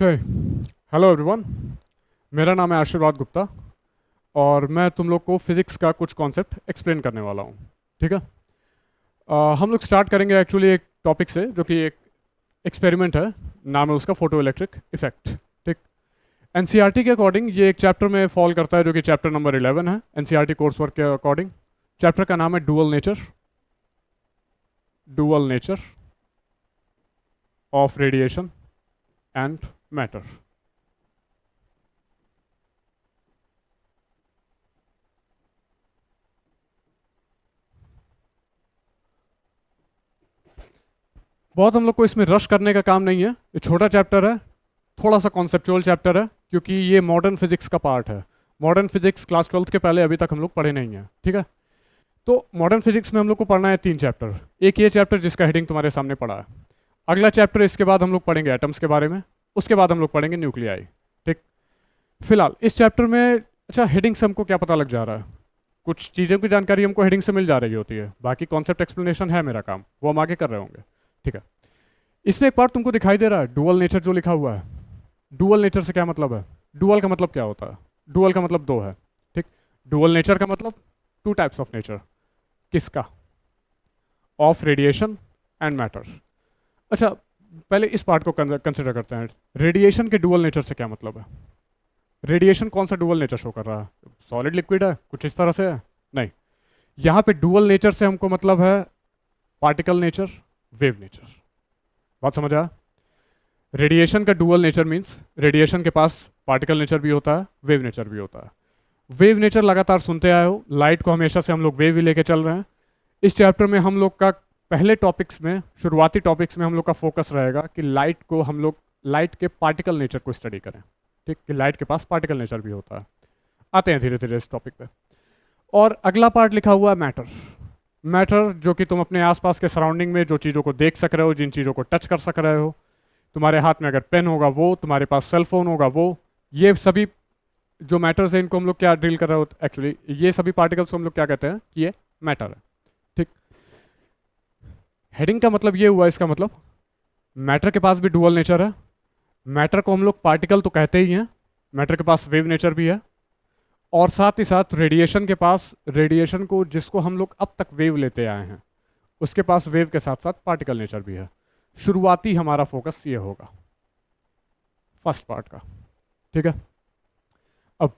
Okay, hello everyone. मेरा नाम है आशीर्वाद गुप्ता और मैं तुम लोग को फिज़िक्स का कुछ कॉन्सेप्ट एक्सप्लेन करने वाला हूँ। ठीक है। हम लोग स्टार्ट करेंगे एक्चुअली एक टॉपिक से जो कि एक एक्सपेरिमेंट है। नाम है उसका फोटो इलेक्ट्रिक इफेक्ट। ठीक। एनसीईआरटी के अकॉर्डिंग ये एक चैप्टर में फॉल करता है जो कि चैप्टर नंबर 11 है एनसीईआरटी कोर्स वर्क के अकॉर्डिंग। चैप्टर का नाम है dual nature of radiation and matter. बहुत हम लोग को इसमें रश करने का काम नहीं है। ये छोटा चैप्टर है, थोड़ा सा कॉन्सेप्चुअल चैप्टर है, क्योंकि ये मॉडर्न फिजिक्स का पार्ट है। मॉडर्न फिजिक्स क्लास 12th के पहले अभी तक हम लोग पढ़े नहीं हैं। ठीक है। तो मॉडर्न फिजिक्स में हम लोग को पढ़ना है 3 चैप्टर। एक ये चैप्टर जिसका हेडिंग तुम्हारे सामने पड़ा है। अगला चैप्टर इसके बाद हम लोग पढ़ेंगे एटम्स के बारे में। उसके बाद हम लोग पढ़ेंगे न्यूक्लियाई। ठीक। फिलहाल इस चैप्टर में अच्छा हेडिंग से हमको क्या पता लग जा रहा है? कुछ चीज़ों की जानकारी हमको हेडिंग से मिल जा रही होती है, बाकी कॉन्सेप्ट एक्सप्लेनेशन है मेरा काम, वो हम आगे कर रहे होंगे। ठीक है। इसमें एक पार्ट तुमको दिखाई दे रहा है, डुअल नेचर जो लिखा हुआ है। डुअल नेचर से क्या मतलब है? डुअल का मतलब क्या होता है? डुअल का मतलब दो है। ठीक। डुअल नेचर का मतलब टू टाइप्स ऑफ नेचर। किसका? Of radiation and matter. अच्छा, पहले इस पार्ट को कंसिडर करते हैं। रेडिएशन के डुअल नेचर से क्या मतलब है? रेडिएशन कौन सा डुअल नेचर शो कर रहा है? सॉलिड लिक्विड है, कुछ इस तरह से है? नहीं। यहाँ पे डुअल नेचर से हमको मतलब है पार्टिकल नेचर, वेव नेचर। बात समझ आया? रेडिएशन का डुअल नेचर मीन्स रेडिएशन के पास पार्टिकल नेचर भी होता है, वेव नेचर भी होता है। वेव नेचर लगातार सुनते आए हो, लाइट को हमेशा से हम लोग वेव ही लेके चल रहे हैं। इस चैप्टर में हम लोग का पहले टॉपिक्स में, शुरुआती टॉपिक्स में हम लोग का फोकस रहेगा कि लाइट को हम लोग लाइट के पार्टिकल नेचर को स्टडी करें। ठीक, कि लाइट के पास पार्टिकल नेचर भी होता है। आते हैं धीरे धीरे इस टॉपिक पे। और अगला पार्ट लिखा हुआ है मैटर। मैटर जो कि तुम अपने आसपास के सराउंडिंग में जो चीज़ों को देख सक रहे हो, जिन चीज़ों को टच कर सक रहे हो, तुम्हारे हाथ में अगर पेन होगा वो, तुम्हारे पास सेल फोन होगा वो, ये सभी जो मैटर्स है इनको हम लोग क्या डील कर रहे हो? एक्चुअली ये सभी पार्टिकल्स को हम लोग क्या कहते हैं कि ये मैटर है। ठीक। हेडिंग का मतलब ये हुआ, इसका मतलब मैटर के पास भी डुअल नेचर है। मैटर को हम लोग पार्टिकल तो कहते ही हैं, मैटर के पास वेव नेचर भी है, और साथ ही साथ रेडिएशन के पास, रेडिएशन को जिसको हम लोग अब तक वेव लेते आए हैं, उसके पास वेव के साथ साथ पार्टिकल नेचर भी है। शुरुआती हमारा फोकस ये होगा फर्स्ट पार्ट का। ठीक है। अब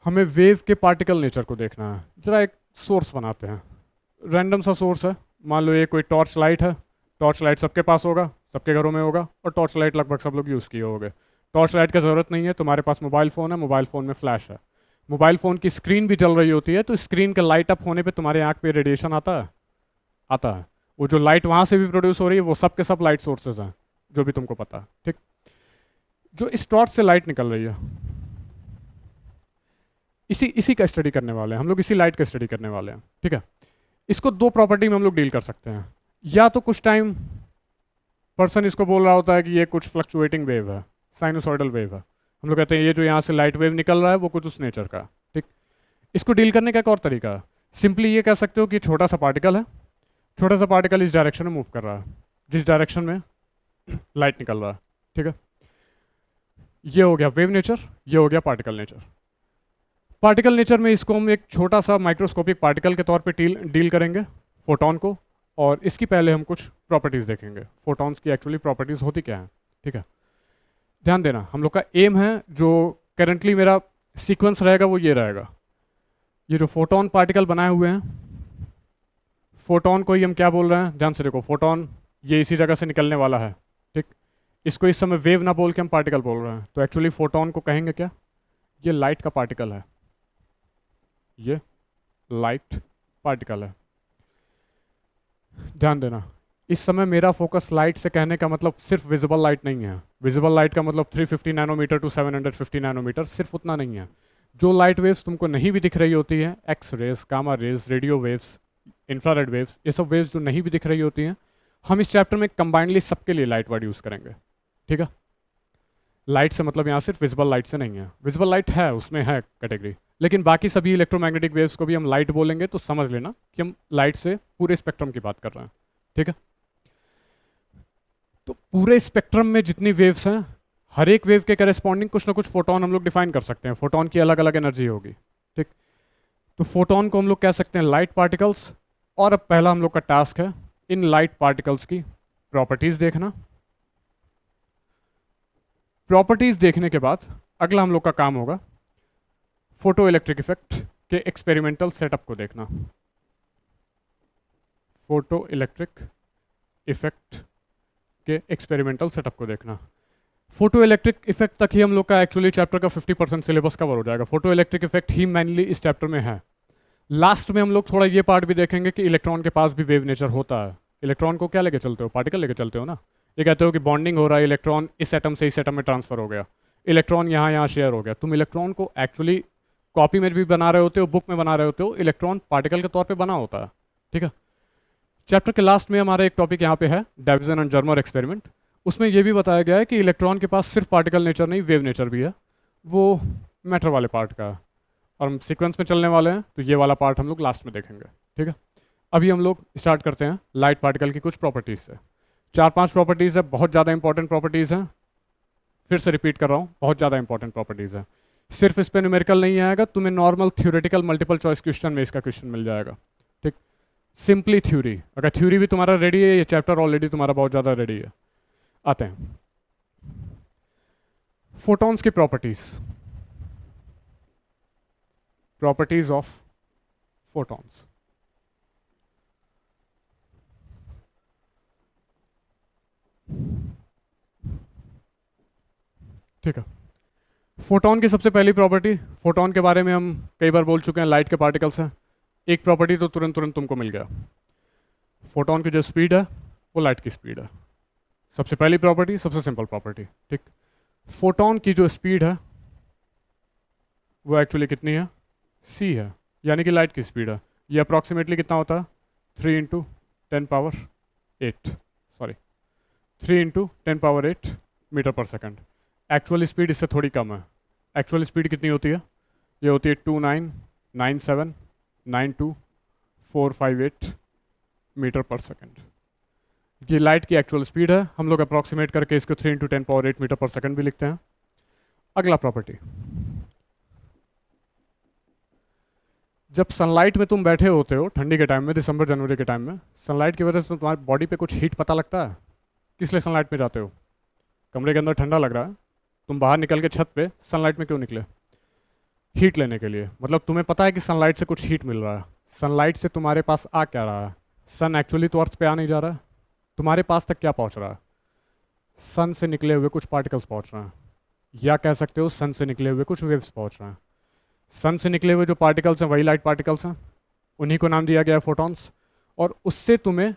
हमें वेव के पार्टिकल नेचर को देखना है। जरा एक सोर्स बनाते हैं, रैंडम सा सोर्स है। मान लो ये कोई टॉर्च लाइट है। टॉर्च लाइट सबके पास होगा, सबके घरों में होगा, और टॉर्च लाइट लगभग सब लोग यूज़ किए होंगे। टॉर्च लाइट की ज़रूरत नहीं है, तुम्हारे पास मोबाइल फ़ोन है, मोबाइल फ़ोन में फ्लैश है, मोबाइल फ़ोन की स्क्रीन भी जल रही होती है, तो स्क्रीन का लाइट अप होने पे तुम्हारे आँख पे रेडिएशन आता है, आता है। वो जो लाइट वहाँ से भी प्रोड्यूस हो रही है वो सब के सब लाइट सोर्सेज हैं, जो भी तुमको पता है। ठीक। जो इस टॉर्च से लाइट निकल रही है, इसी इसी का स्टडी करने वाले हैं हम लोग, इसी लाइट का स्टडी करने वाले हैं। ठीक है। इसको दो प्रॉपर्टी में हम लोग डील कर सकते हैं। या तो कुछ टाइम पर्सन इसको बोल रहा होता है कि ये कुछ फ्लक्चुएटिंग वेव है, साइनोसॉइडल वेव है। हम लोग कहते हैं ये जो यहाँ से लाइट वेव निकल रहा है वो कुछ उस नेचर का। ठीक। इसको डील करने का एक और तरीका है। सिंपली ये कह सकते हो कि छोटा सा पार्टिकल है, छोटा सा पार्टिकल इस डायरेक्शन में मूव कर रहा है, जिस डायरेक्शन में लाइट निकल रहा है। ठीक है। ये हो गया वेव नेचर, ये हो गया पार्टिकल नेचर। पार्टिकल नेचर में इसको हम एक छोटा सा माइक्रोस्कोपिक पार्टिकल के तौर पे डील करेंगे, फोटोन को। और इसकी पहले हम कुछ प्रॉपर्टीज़ देखेंगे, फोटॉन्स की एक्चुअली प्रॉपर्टीज़ होती क्या है। ठीक है। ध्यान देना, हम लोग का एम है, जो करंटली मेरा सीक्वेंस रहेगा वो ये रहेगा। ये जो फोटोन पार्टिकल बनाए हुए हैं, फोटोन को ही हम क्या बोल रहे हैं? ध्यान से देखो, फोटोन ये इसी जगह से निकलने वाला है। ठीक। इसको इस समय वेव ना बोल के हम पार्टिकल बोल रहे हैं, तो एक्चुअली फोटोन को कहेंगे क्या? ये लाइट का पार्टिकल है, ये लाइट पार्टिकल है। ध्यान देना, इस समय मेरा फोकस लाइट से कहने का मतलब सिर्फ विजिबल लाइट नहीं है। विजिबल लाइट का मतलब 350 नैनोमीटर टू 750 नैनोमीटर, सिर्फ उतना नहीं है। जो लाइट वेव्स तुमको नहीं भी दिख रही होती है, X rays, gamma rays, radio waves, infrared waves, ये सब वेव्स जो नहीं भी दिख रही होती हैं, हम इस चैप्टर में कंबाइंडली सबके लिए लाइट वर्ड यूज़ करेंगे। ठीक है। लाइट से मतलब यहाँ सिर्फ विजिबल लाइट से नहीं है, विजिबल लाइट है, उसमें है कैटेगरी, लेकिन बाकी सभी इलेक्ट्रोमैग्नेटिक वेव्स को भी हम लाइट बोलेंगे, तो समझ लेना कि हम लाइट से पूरे स्पेक्ट्रम की बात कर रहे हैं। ठीक है। तो पूरे स्पेक्ट्रम में जितनी वेव्स हैं, हर एक वेव के करेस्पॉन्डिंग कुछ ना कुछ फोटोन हम लोग डिफाइन कर सकते हैं, फोटोन की अलग अलग एनर्जी होगी, ठीक। तो फोटोन को हम लोग कह सकते हैं लाइट पार्टिकल्स। और अब पहला हम लोग का टास्क है इन लाइट पार्टिकल्स की प्रॉपर्टीज देखना। प्रॉपर्टीज देखने के बाद अगला हम लोग का काम होगा फोटो इलेक्ट्रिक इफेक्ट के एक्सपेरिमेंटल सेटअप को देखना। फोटो इलेक्ट्रिक इफेक्ट के एक्सपेरिमेंटल सेटअप को देखना। फोटो इलेक्ट्रिक इफेक्ट तक ही हम लोग का एक्चुअली चैप्टर का 50% सिलेबस कवर हो जाएगा। फोटो इलेक्ट्रिक इफेक्ट ही मेनली इस चैप्टर में है। लास्ट में हम लोग थोड़ा ये पार्ट भी देखेंगे कि इलेक्ट्रॉन के पास भी वेव नेचर होता है। इलेक्ट्रॉन को क्या लेके चलते हो, पार्टिकल लेके चलते हो ना। ये कहते हो कि बॉन्डिंग हो रहा है, इलेक्ट्रॉन इस एटम से इस एटम में ट्रांसफर हो गया, इलेक्ट्रॉन यहाँ शेयर हो गया। तुम इलेक्ट्रॉन को एक्चुअली कॉपी में भी बना रहे होते हो, बुक में बना रहे होते हो, इलेक्ट्रॉन पार्टिकल के तौर पर बना होता है, ठीक है। चैप्टर के लास्ट में हमारा एक टॉपिक यहाँ पे है डेविसन एंड जर्मर एक्सपेरिमेंट। उसमें यह भी बताया गया है कि इलेक्ट्रॉन के पास सिर्फ पार्टिकल नेचर नहीं, वेव नेचर भी है, वो मैटर वाले पार्ट का है। और हम सीक्वेंस में चलने वाले हैं, तो ये वाला पार्ट हम लोग लास्ट में देखेंगे, ठीक है। अभी हम लोग स्टार्ट करते हैं लाइट पार्टिकल की कुछ प्रॉपर्टीज़ से। 4-5 प्रॉपर्टीज़ है, बहुत ज़्यादा इंपॉर्टेंट प्रॉपर्टीज़ हैं। फिर से रिपीट कर रहा हूँ, बहुत ज़्यादा इंपॉर्टेंट प्रॉपर्टीज़ है। सिर्फ इस पर न्यूमेरिकल नहीं आएगा, तुम्हें normal theoretical multiple choice question में इसका क्वेश्चन मिल जाएगा, ठीक। सिंपली थ्योरी, अगर थ्योरी भी तुम्हारा रेडी है, ये चैप्टर ऑलरेडी तुम्हारा बहुत ज़्यादा रेडी है। आते हैं फोटॉन्स की प्रॉपर्टीज ऑफ फोटॉन्स। ठीक है, फोटोन की सबसे पहली प्रॉपर्टी, फोटोन के बारे में हम कई बार बोल चुके हैं, लाइट के पार्टिकल्स हैं। एक प्रॉपर्टी तो तुरंत तुमको मिल गया, फोटोन की जो स्पीड है वो लाइट की स्पीड है। सबसे पहली प्रॉपर्टी, सबसे सिंपल प्रॉपर्टी, ठीक। फोटोन की जो स्पीड है वो एक्चुअली कितनी है, c है, यानी कि लाइट की स्पीड है। ये अप्रॉक्सीमेटली कितना होता है, 3 × 10⁸ मीटर पर सेकंड। एक्चुअल स्पीड इससे थोड़ी कम है। एक्चुअल स्पीड कितनी होती है, ये होती है 299792,458 मीटर पर सेकंड। ये लाइट की एक्चुअल स्पीड है। हम लोग अप्रॉक्सीमेट करके इसको 3 × 10⁸ मीटर पर सेकंड भी लिखते हैं। अगला प्रॉपर्टी, जब सनलाइट में तुम बैठे होते हो ठंडी के टाइम में, दिसंबर जनवरी के टाइम में, सनलाइट की वजह से तुम्हारी बॉडी पे कुछ हीट पता लगता है। किस लिए सनलाइट में जाते हो, कमरे के अंदर ठंडा लग रहा है, तुम बाहर निकल के छत पे सनलाइट में क्यों निकले, हीट लेने के लिए। मतलब तुम्हें पता है कि सनलाइट से कुछ हीट मिल रहा है। सनलाइट से तुम्हारे पास आ क्या रहा है, सन एक्चुअली तो अर्थ पे आ नहीं जा रहा है, तुम्हारे पास तक क्या पहुंच रहा है, सन से निकले हुए कुछ पार्टिकल्स पहुंच रहे हैं, या कह सकते हो सन से निकले हुए कुछ वेव्स पहुंच रहे हैं। सन से निकले हुए जो पार्टिकल्स हैं वही लाइट पार्टिकल्स हैं, उन्हीं को नाम दिया गया है फोटॉन्स। और उससे तुम्हें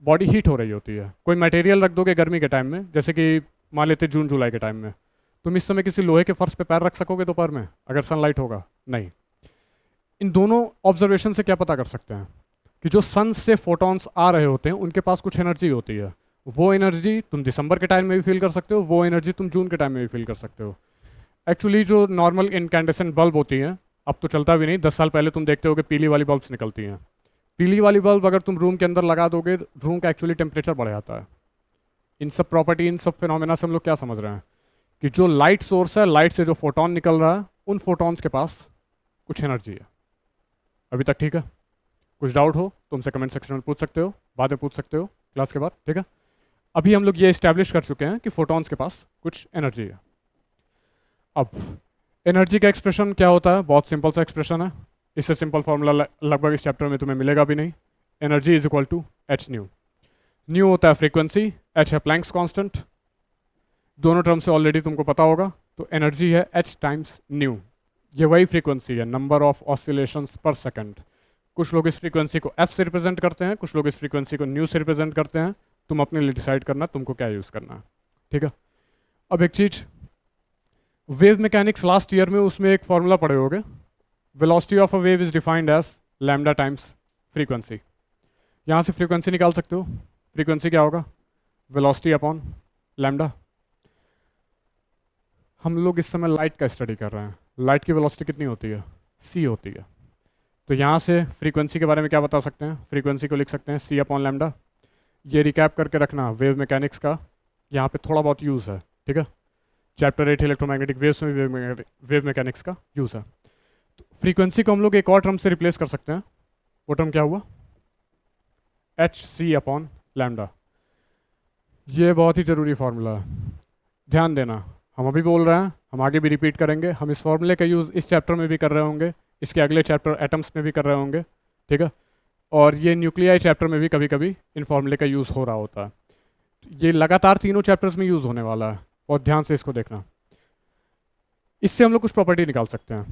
बॉडी हीट हो रही होती है। कोई मटेरियल रख दोगे गर्मी के टाइम में, जैसे कि मान लेते जून जुलाई के टाइम में, तुम इस समय किसी लोहे के फर्श पे पैर रख सकोगे दोपहर में अगर सनलाइट होगा, नहीं। इन दोनों ऑब्जर्वेशन से क्या पता कर सकते हैं कि जो सन से फोटॉन्स आ रहे होते हैं उनके पास कुछ एनर्जी होती है। वो एनर्जी तुम दिसंबर के टाइम में भी फील कर सकते हो, वो एनर्जी तुम जून के टाइम में भी फील कर सकते हो। एक्चुअली जो नॉर्मल इनकैंडेसेंट बल्ब होती हैं, अब तो चलता भी नहीं, 10 साल पहले तुम देखते हो कि पीली वाली बल्ब्स निकलती हैं। पीली वाली बल्ब अगर तुम रूम के अंदर लगा दोगे, रूम का एक्चुअली टेम्परेचर बढ़ जाता है। इन सब प्रॉपर्टी, इन सब फिनोमेना से हम लोग क्या समझ रहे हैं कि जो लाइट सोर्स है, लाइट से जो फोटोन निकल रहा है, उन फोटॉन्स के पास कुछ एनर्जी है। अभी तक ठीक है? कुछ डाउट हो तो हमसे कमेंट सेक्शन में पूछ सकते हो, बाद में पूछ सकते हो क्लास के बाद, ठीक है। अभी हम लोग ये इस्टेब्लिश कर चुके हैं कि फोटॉन्स के पास कुछ एनर्जी है। अब एनर्जी का एक्सप्रेशन क्या होता है, बहुत सिंपल सा एक्सप्रेशन है। इससे सिंपल फॉर्मूला लगभग इस चैप्टर में तुम्हें मिलेगा भी नहीं। Energy is equal to H nu. Nu होता है फ्रीक्वेंसी, एच है प्लैंक्स कांस्टेंट। दोनों टर्म से ऑलरेडी तुमको पता होगा, तो एनर्जी है एच टाइम्स न्यू। ये वही फ्रीक्वेंसी है, नंबर ऑफ ऑसिलेशंस पर सेकंड। कुछ लोग इस फ्रीक्वेंसी को एफ से रिप्रेजेंट करते हैं, कुछ लोग इस फ्रीक्वेंसी को न्यू से रिप्रेजेंट करते हैं। तुम अपने लिए डिसाइड करना तुमको क्या यूज़ करना है, ठीक है। अब एक चीज़, वेव मैकेनिक्स लास्ट ईयर में उसमें एक फॉर्मूला पढ़े होगे, velocity of a wave is defined as lambda times frequency. यहाँ से फ्रीक्वेंसी निकाल सकते हो। फ्रीक्वेंसी क्या होगा, वेलोसिटी अपॉन लैम्डा। हम लोग इस समय लाइट का स्टडी कर रहे हैं, लाइट की वेलोसिटी कितनी होती है, c होती है। तो यहाँ से फ्रीक्वेंसी के बारे में क्या बता सकते हैं, फ्रीक्वेंसी को लिख सकते हैं c अपॉन लैम्डा। ये रिकैप करके रखना, वेव मैकेनिक्स का यहाँ पे थोड़ा बहुत यूज़ है, ठीक है। चैप्टर 8 इलेक्ट्रोमैग्नेटिक वेव्स में वेव मैकेनिक्स का यूज़ है। तो फ्रीक्वेंसी को हम लोग एक और टर्म से रिप्लेस कर सकते हैं। वो टर्म क्या हुआ? H C upon lambda. ये बहुत ही ज़रूरी फार्मूला है, ध्यान देना। हम अभी बोल रहे हैं, हम आगे भी रिपीट करेंगे। हम इस फार्मूले का यूज़ इस चैप्टर में भी कर रहे होंगे, इसके अगले चैप्टर एटम्स में भी कर रहे होंगे, ठीक है। और ये न्यूक्लियाई चैप्टर में भी कभी कभी इन फार्मूले का यूज़ हो रहा होता है। ये लगातार तीनों चैप्टर्स में यूज़ होने वाला है, बहुत ध्यान से इसको देखना। इससे हम लोग कुछ प्रॉपर्टी निकाल सकते हैं।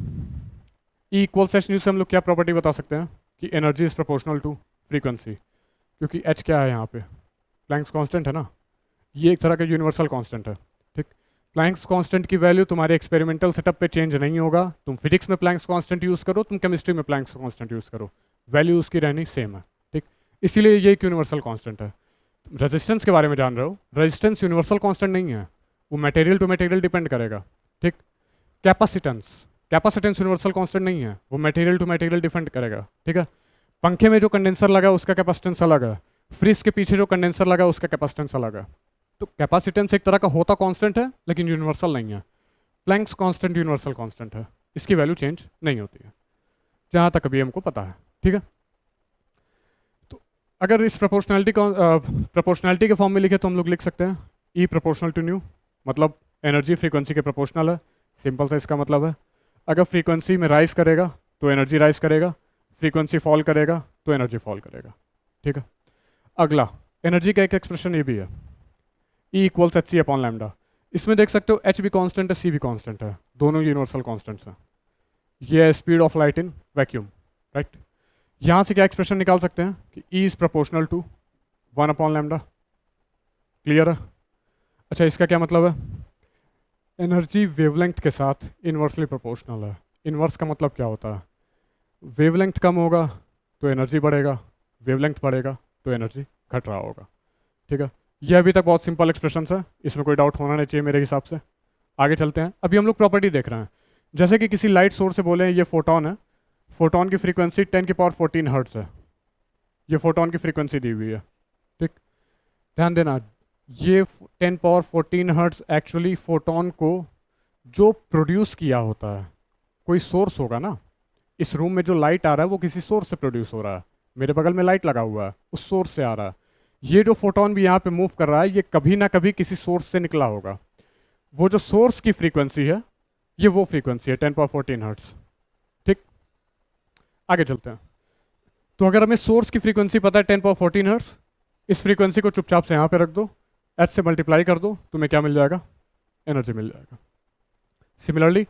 ई इक्वल एच न्यू से हम लोग क्या प्रॉपर्टी बता सकते हैं कि energy is proportional to frequency, क्योंकि एच क्या है यहाँ पे? प्लैंक्स कांस्टेंट है ना, ये एक तरह का यूनिवर्सल कांस्टेंट है, ठीक। प्लैंक्स कांस्टेंट की वैल्यू तुम्हारे एक्सपेरिमेंटल सेटअप पे चेंज नहीं होगा। तुम फिजिक्स में प्लैंक्स कांस्टेंट यूज़ करो, तुम केमिस्ट्री में प्लैंक्स कांस्टेंट यूज़ करो, वैल्यू उसकी रहनी सेम है, ठीक। इसीलिए ये एक यूनिवर्सल कांस्टेंट है। रेजिस्टेंस के बारे में जान रहे हो, रेजिस्टेंस यूनिवर्सल कांस्टेंट नहीं है, वो मटेरियल टू मटेरियल डिपेंड करेगा, ठीक। कैपेसिटेंस यूनिवर्सल कांस्टेंट नहीं है, वो मटेरियल टू मटेरियल डिपेंड करेगा, ठीक है। पंखे में जो कंडेंसर लगा उसका कैपेसिटेंस अलग है, फ्रिज के पीछे जो कंडेंसर लगा उसका कैपेसिटेंस अलग है। तो कैपेसिटेंस एक तरह का होता कांस्टेंट है, लेकिन यूनिवर्सल नहीं है। प्लैंक्स कांस्टेंट यूनिवर्सल कांस्टेंट है, इसकी वैल्यू चेंज नहीं होती है, जहाँ तक अभी हमको पता है, ठीक है। तो अगर इस प्रोपोर्शनैलिटी के फॉर्म में लिखे तो हम लोग लिख सकते हैं ई प्रोपोर्शनल टू न्यू, मतलब एनर्जी फ्रीक्वेंसी के प्रोपोर्शनल है, सिंपल सा इसका मतलब है। अगर फ्रीक्वेंसी में राइज करेगा तो एनर्जी राइज करेगा, फ्रीक्वेंसी फॉल करेगा तो एनर्जी फॉल करेगा, ठीक है। अगला एनर्जी का एक एक्सप्रेशन ये भी है, E equals H C upon lambda. इसमें देख सकते हो एच भी कांस्टेंट है, सी भी कांस्टेंट है, दोनों यूनिवर्सल कांस्टेंट्स हैं। ये है speed of light in vacuum, right. यहाँ से क्या एक्सप्रेशन निकाल सकते हैं कि E is proportional to 1 upon lambda, clear है। अच्छा, इसका क्या मतलब है? एनर्जी वेवलेंथ के साथ इन्वर्सली प्रोपोर्शनल है। इन्वर्स का मतलब क्या होता है? वेवलेंथ कम होगा तो एनर्जी बढ़ेगा, वेवलेंथ बढ़ेगा तो एनर्जी घट रहा होगा, ठीक है। ये अभी तक बहुत सिंपल एक्सप्रेशन है, इसमें कोई डाउट होना नहीं चाहिए मेरे हिसाब से। आगे चलते हैं। अभी हम लोग प्रॉपर्टी देख रहे हैं। जैसे कि किसी लाइट सोर्स से बोले ये फोटोन है, फोटोन की फ्रीक्वेंसी 10⁻14 हर्ट्ज है, ये फोटोन की फ्रीक्वेंसी दी हुई है, ठीक। ध्यान देना, ये 10⁻14 हर्ट्ज एक्चुअली फोटोन को जो प्रोड्यूस किया होता है, कोई सोर्स होगा ना। इस रूम में जो लाइट आ रहा है वो किसी सोर्स से प्रोड्यूस हो रहा है, मेरे बगल में लाइट लगा हुआ है, उस सोर्स से आ रहा है। ये जो फोटोन भी यहाँ पे मूव कर रहा है, ये कभी ना कभी किसी सोर्स से निकला होगा। वो जो सोर्स की फ्रीक्वेंसी है, ये वो फ्रीक्वेंसी है 10⁻14 हर्ट्ज, ठीक। आगे चलते हैं। तो अगर हमें सोर्स की फ्रीक्वेंसी पता है 10⁻14 हर्ट्ज, इस फ्रीक्वेंसी को चुपचाप से यहाँ पे रख दो, एच से मल्टीप्लाई कर दो, तुम्हें क्या मिल जाएगा? एनर्जी मिल जाएगा। सिमिलरली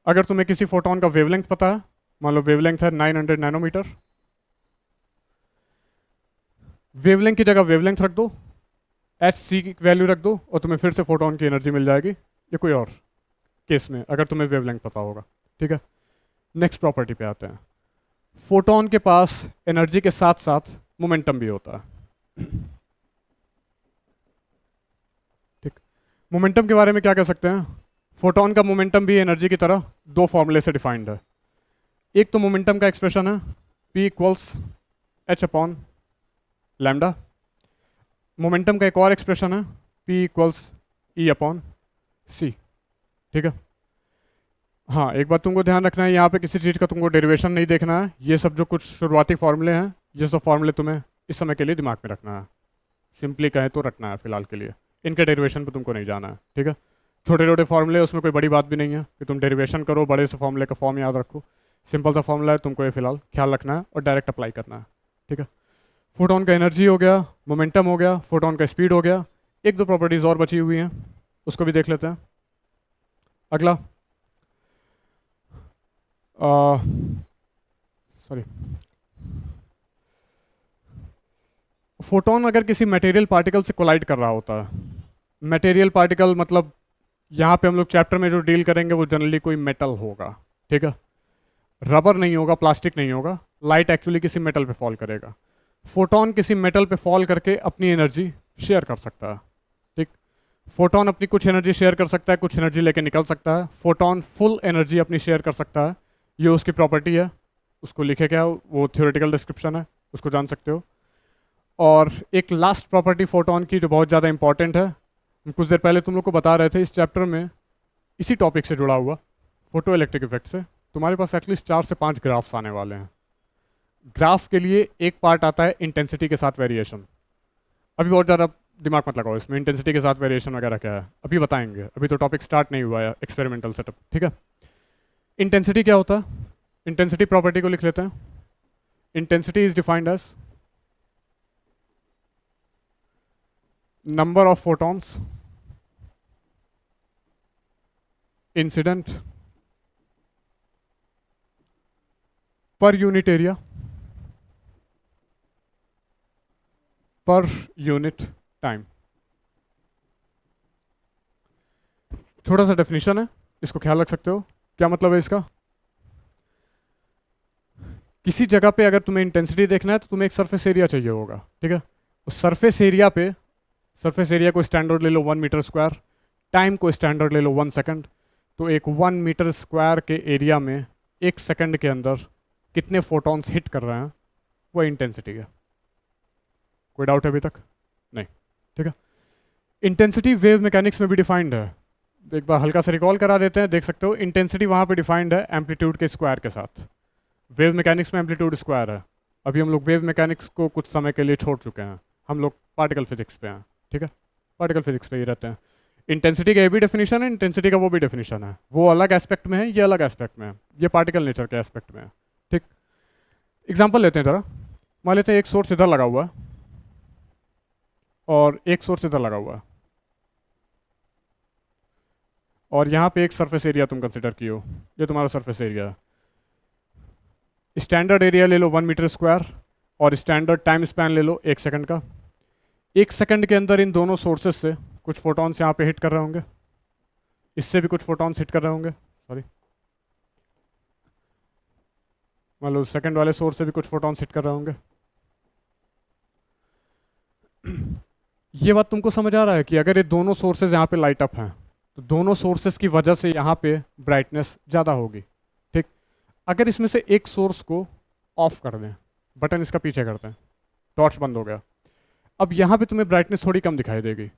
अगर तुम्हें किसी फोटोन का वेवलेंथ पता है, मान लो वेवलेंथ है 900 नैनोमीटर, वेवलेंथ की जगह वेवलेंथ रख दो, एच सी की वैल्यू रख दो, और तुम्हें फिर से फोटोन की एनर्जी मिल जाएगी। ये कोई और केस में अगर तुम्हें वेवलेंथ पता होगा, ठीक है। नेक्स्ट प्रॉपर्टी पे आते हैं। फोटोन के पास एनर्जी के साथ साथ मोमेंटम भी होता है, ठीक। मोमेंटम के बारे में क्या कह सकते हैं? फोटोन का मोमेंटम भी एनर्जी की तरह दो फॉर्मूले से डिफाइंड है। एक तो मोमेंटम का एक्सप्रेशन है P equals H upon lambda. Momentum का एक और एक्सप्रेशन है P इक्वल्स ई अपॉन सी, ठीक है। हाँ, एक बात तुमको ध्यान रखना है, यहाँ पे किसी चीज़ का तुमको डेरिवेशन नहीं देखना है। ये सब जो कुछ शुरुआती फॉर्मूले हैं, ये सब फॉर्मूले तुम्हें इस समय के लिए दिमाग में रखना है, सिंपली कहें तो रखना है फिलहाल के लिए। इनके डेरिवेशन पे तुमको नहीं जाना है, ठीक है। छोटे छोटे फॉर्मूले, उसमें कोई बड़ी बात भी नहीं है कि तुम डेरिवेशन करो, बड़े से फॉर्मूले का फॉर्म याद रखो। सिंपल सा फॉर्मूला है, तुमको ये फिलहाल ख्याल रखना है और डायरेक्ट अप्लाई करना है, ठीक है। फोटोन का एनर्जी हो गया, मोमेंटम हो गया, फोटोन का स्पीड हो गया। एक दो प्रॉपर्टीज और बची हुई हैं, उसको भी देख लेते हैं। अगला सॉरी, फोटोन अगर किसी मटेरियल पार्टिकल से कोलाइड कर रहा होता है, मटेरियल पार्टिकल मतलब यहाँ पे हम लोग चैप्टर में जो डील करेंगे वो जनरली कोई मेटल होगा, ठीक है। रबर नहीं होगा, प्लास्टिक नहीं होगा, लाइट एक्चुअली किसी मेटल पे फॉल करेगा। फोटोन किसी मेटल पे फॉल करके अपनी एनर्जी शेयर कर सकता है, ठीक। फोटोन अपनी कुछ एनर्जी शेयर कर सकता है, कुछ एनर्जी लेके निकल सकता है। फोटोन फुल एनर्जी अपनी शेयर कर सकता है, ये उसकी प्रॉपर्टी है। उसको लिखे क्या, वो थ्योरेटिकल डिस्क्रिप्शन है, उसको जान सकते हो। और एक लास्ट प्रॉपर्टी फोटोन की जो बहुत ज़्यादा इंपॉर्टेंट है, कुछ देर पहले तुम लोग को बता रहे थे, इस चैप्टर में इसी टॉपिक से जुड़ा हुआ फोटो इलेक्ट्रिक इफेक्ट से तुम्हारे पास एटलीस्ट 4 से 5 ग्राफ्स आने वाले हैं। ग्राफ के लिए एक पार्ट आता है इंटेंसिटी के साथ वेरिएशन। अभी बहुत ज़्यादा दिमाग मत लगाओ इसमें, इंटेंसिटी के साथ वेरिएशन वगैरह क्या है अभी बताएंगे, अभी तो टॉपिक स्टार्ट नहीं हुआ है एक्सपेरिमेंटल सेटअप, ठीक है। इंटेंसिटी क्या होता है, इंटेंसिटी प्रॉपर्टी को लिख लेते हैं। Intensity is defined as number of photons incident per unit area per unit time. छोटा सा डेफिनेशन है, इसको ख्याल रख सकते हो। क्या मतलब है इसका, किसी जगह पे अगर तुम्हें इंटेंसिटी देखना है तो तुम्हें एक सरफेस एरिया चाहिए होगा, ठीक है। उस सरफेस एरिया पे, सरफेस एरिया को स्टैंडर्ड ले लो 1 मीटर स्क्वायर, टाइम को स्टैंडर्ड ले लो 1 सेकंड, तो एक 1 मीटर स्क्वायर के एरिया में 1 सेकंड के अंदर कितने फोटॉन्स हिट कर रहे हैं वो इंटेंसिटी है। कोई डाउट है अभी तक? नहीं, ठीक है। इंटेंसिटी वेव मैकेनिक्स में भी डिफाइंड है, एक बार हल्का सा रिकॉल करा देते हैं, देख सकते हो इंटेंसिटी वहाँ पे डिफाइंड है एम्पलीट्यूड के स्क्वायर के साथ। वेव मैकेनिक्स में एम्पलीट्यूड स्क्वायर है। अभी हम लोग वेव मैकेनिक्स को कुछ समय के लिए छोड़ चुके हैं, हम लोग पार्टिकल फिजिक्स पे हैं, ठीक है। पार्टिकल फिजिक्स पे ही रहते हैं। इंटेंसिटी का ये भी डेफिनेशन है, इंटेंसिटी का वो भी डेफिनेशन है, वो अलग एस्पेक्ट में है, ये अलग एस्पेक्ट में है, ये पार्टिकल नेचर के एस्पेक्ट में है, ठीक। एग्जाम्पल लेते हैं जरा, मान लेते हैं एक सोर्स इधर लगा हुआ है और एक सोर्स इधर लगा हुआ है, और यहाँ पे एक सरफेस एरिया तुम कंसिडर किए हो, ये तुम्हारा सरफेस एरिया है। स्टैंडर्ड एरिया ले लो 1 मीटर स्क्वायर और स्टैंडर्ड टाइम स्पैन ले लो 1 सेकंड का। 1 सेकंड के अंदर इन दोनों सोर्सेस से कुछ फोटॉन्स यहाँ पे हिट कर रहे होंगे, इससे भी कुछ फोटॉन्स हिट कर रहे होंगे, सॉरी मान लो सेकंड वाले सोर्स से भी कुछ फोटॉन्स हिट कर रहे होंगे। ये बात तुमको समझ आ रहा है कि अगर ये दोनों सोर्सेज यहाँ पे लाइट अप हैं तो दोनों सोर्सेज की वजह से यहाँ पे ब्राइटनेस ज़्यादा होगी, ठीक। अगर इसमें से एक सोर्स को ऑफ कर दें, बटन इसका पीछे करते हैं, टॉर्च बंद हो गया, अब यहाँ पे तुम्हें ब्राइटनेस थोड़ी कम दिखाई देगी।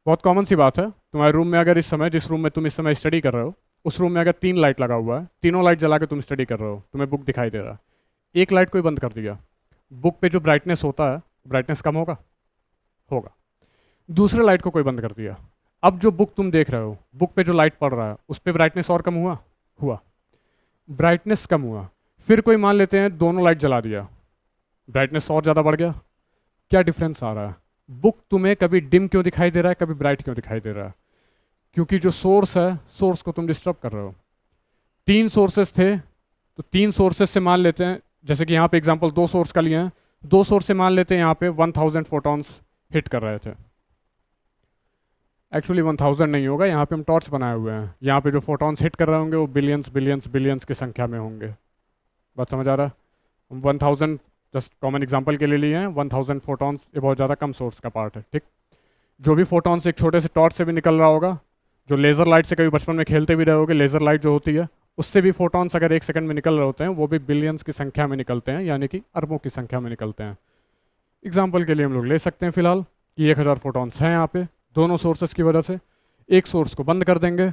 बहुत कॉमन सी बात है, तुम्हारे रूम में अगर इस समय, जिस रूम में तुम इस समय स्टडी कर रहे हो, उस रूम में अगर 3 लाइट लगा हुआ है, तीनों लाइट जला के तुम स्टडी कर रहे हो, तुम्हें बुक दिखाई दे रहा है, एक लाइट कोई बंद कर दिया, बुक पे जो ब्राइटनेस होता है, ब्राइटनेस कम होगा, होगा। दूसरे लाइट को कोई बंद कर दिया, अब जो बुक तुम देख रहे हो, बुक पे जो लाइट पड़ रहा है उस पर ब्राइटनेस और कम हुआ, ब्राइटनेस कम हुआ। फिर कोई मान लेते हैं दोनों लाइट जला दिया, ब्राइटनेस और ज़्यादा बढ़ गया। क्या डिफरेंस आ रहा है, बुक तुम्हें कभी डिम क्यों दिखाई दे रहा है, कभी ब्राइट क्यों दिखाई दे रहा है, क्योंकि जो सोर्स है, सोर्स को तुम डिस्टर्ब कर रहे हो। 3 सोर्सेस थे तो 3 सोर्सेस से मान लेते हैं, जैसे कि यहाँ पे एग्जांपल 2 सोर्स का लिए हैं, 2 सोर्स से मान लेते हैं यहाँ पे 1000 फोटॉन्स हिट कर रहे थे। एक्चुअली 1000 नहीं होगा, यहाँ पे हम टॉर्च बनाए हुए हैं, यहाँ पे जो फोटॉन्स हिट कर रहे होंगे वो बिलियंस बिलियंस बिलियंस की संख्या में होंगे। बात समझ आ रहा है? हम 1000 जस्ट कॉमन एग्जांपल के लिए लिए हैं, 1000 फोटॉन्स ये बहुत ज़्यादा कम सोर्स का पार्ट है, ठीक। जो भी फोटॉन्स एक छोटे से टॉर्च से भी निकल रहा होगा, जो लेज़र लाइट से कभी बचपन में खेलते भी रहे होगे, लेज़र लाइट जो होती है उससे भी फोटॉन्स अगर 1 सेकंड में निकल रहे होते हैं, वो भी बिलियंस की संख्या में निकलते हैं, यानी कि अरबों की संख्या में निकलते हैं। एग्जाम्पल के लिए हम लोग ले सकते हैं फिलहाल कि 1000 फोटॉन्स हैं यहाँ पे दोनों सोर्सेस की वजह से। एक सोर्स को बंद कर देंगे,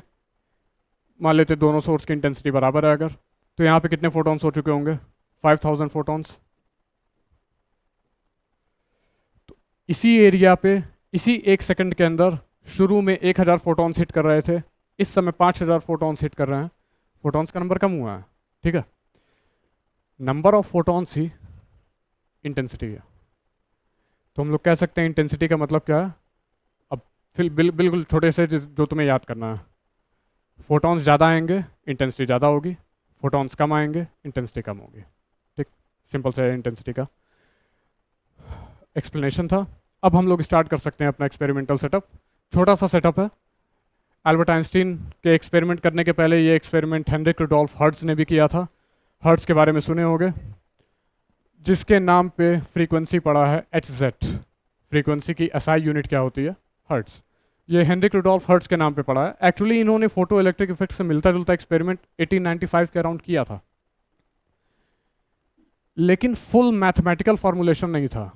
मान लेते दोनों सोर्स की इंटेंसिटी बराबर है अगर, तो यहाँ पे कितने फोटॉन्स हो चुके होंगे, 5000 फोटॉन्स। तो इसी एरिया पे इसी 1 सेकंड के अंदर शुरू में 1000 फोटॉन्स हिट कर रहे थे, इस समय 5000 फोटॉन्स हिट कर रहे हैं, फोटॉन्स का नंबर कम हुआ है, ठीक है। Number of photons he intensity है। तो हम लोग कह सकते हैं इंटेंसिटी का मतलब क्या है। अब फिर बिल्कुल छोटे से जो तुम्हें याद करना है, फोटॉन्स ज़्यादा आएंगे इंटेंसिटी ज़्यादा होगी, फोटॉन्स कम आएंगे इंटेंसिटी कम होगी, ठीक। सिंपल से इंटेंसिटी का एक्सप्लेनेशन था। अब हम लोग स्टार्ट कर सकते हैं अपना एक्सपेरिमेंटल सेटअप। छोटा सा सेटअप है। एल्बर्ट आइंस्टीन के एक्सपेरिमेंट करने के पहले ये एक्सपेरिमेंट हेनरिक रुडोल्फ हर्ट्ज ने भी किया था। हर्ट्ज के बारे में सुने होंगे, जिसके नाम पे फ्रीक्वेंसी पड़ा है Hz। फ्रीक्वेंसी की एसआई यूनिट क्या होती है, हर्ट्ज। ये हेनरिक रुडोल्फ हर्ट्ज के नाम पे पड़ा है। एक्चुअली इन्होंने फोटो इलेक्ट्रिक इफेक्ट से मिलता जुलता एक्सपेरिमेंट 1895 के अराउंड किया था, लेकिन फुल मैथमेटिकल फॉर्मुलेशन नहीं था।